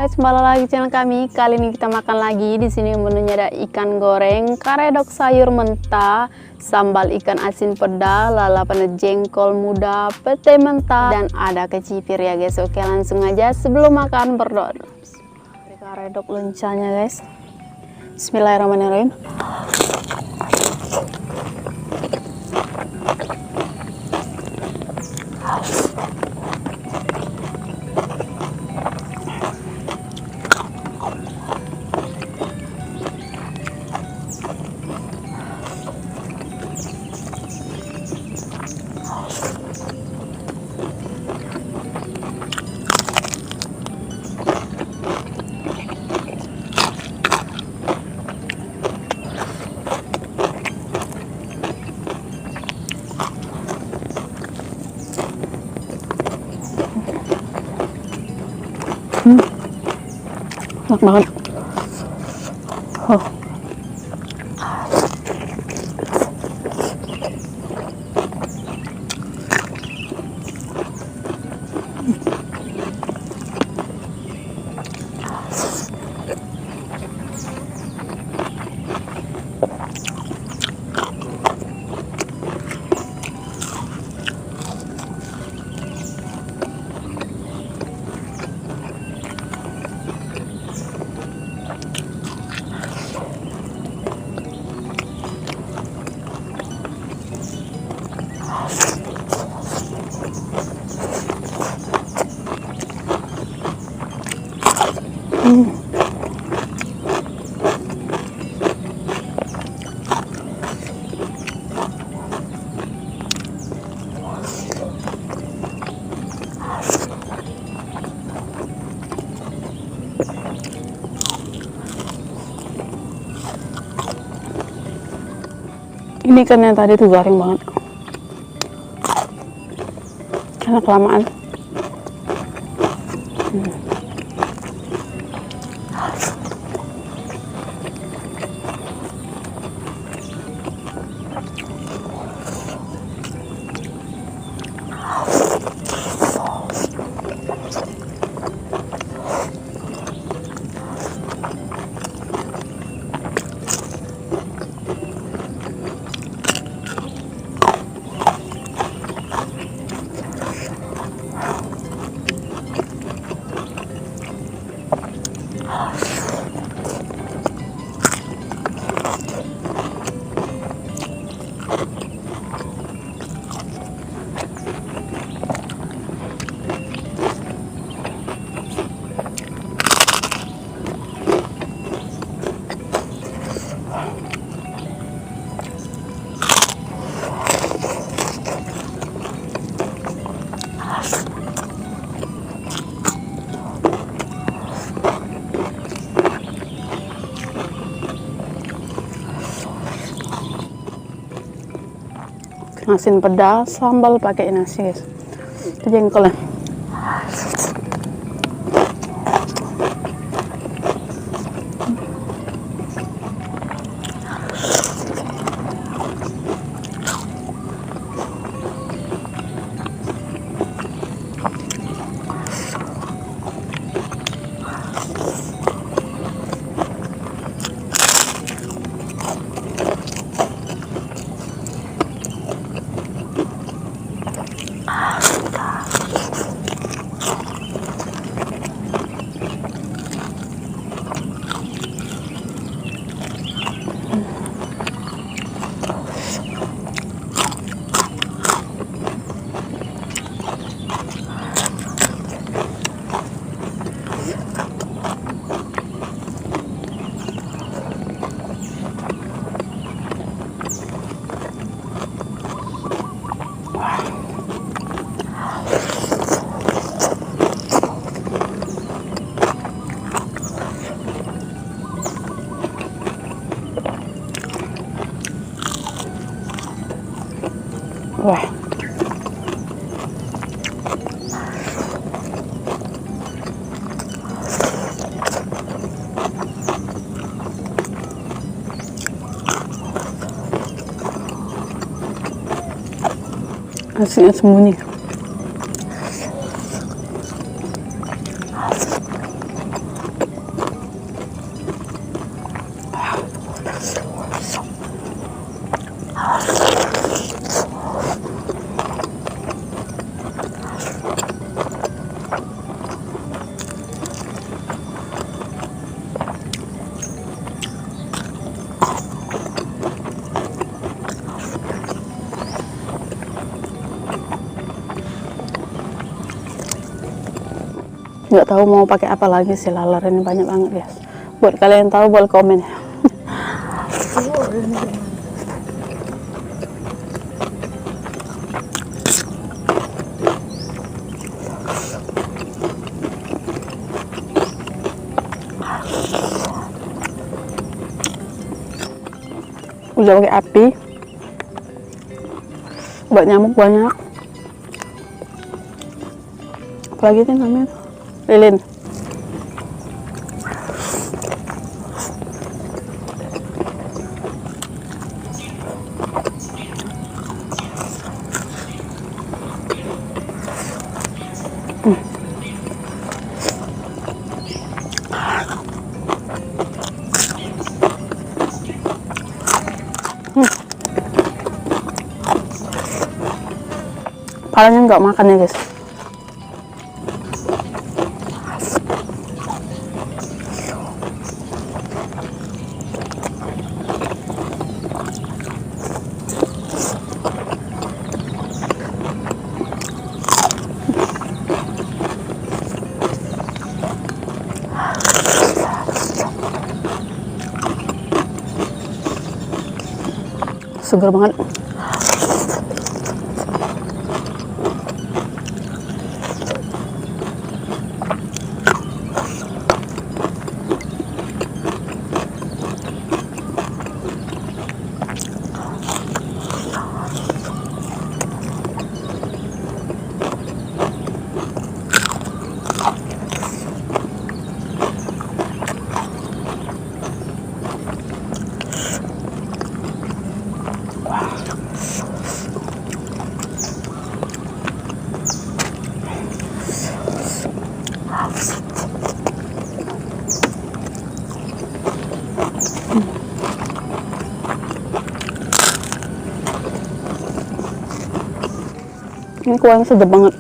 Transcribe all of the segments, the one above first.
Guys, kembali lagi channel kami. Kali ini kita makan lagi. Di sini menunya ada ikan goreng, karedok sayur mentah, sambal ikan asin peda, lalapan jengkol muda, pete mentah, dan ada kecipir ya guys. Oke, langsung aja sebelum makan berdoa. Karedok lencanya guys. Bismillahirrahmanirrahim. Enak banget. Oh. Ini ikannya tadi tuh garing banget karena kelamaan. Asin pedas, sambal pakai nasi guys. Itu jengkolnya. Wah. Asinnya sembunyi. Nggak tahu mau pakai apa lagi sih, laler ini banyak banget guys. Buat kalian yang tahu boleh komen ya. Udah pakai api, buat nyamuk banyak. Apalagi itu namanya lilin. Palanya nggak makan ya guys. Seger banget. Ini kuahnya sedap banget.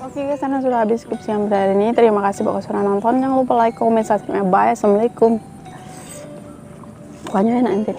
Oke guys, karena sudah habis skripsi yang hari ini. Terima kasih buat sudah nonton. Jangan lupa like, comment, subscribe. Bye. Assalamualaikum. Kuahnya enak nanti.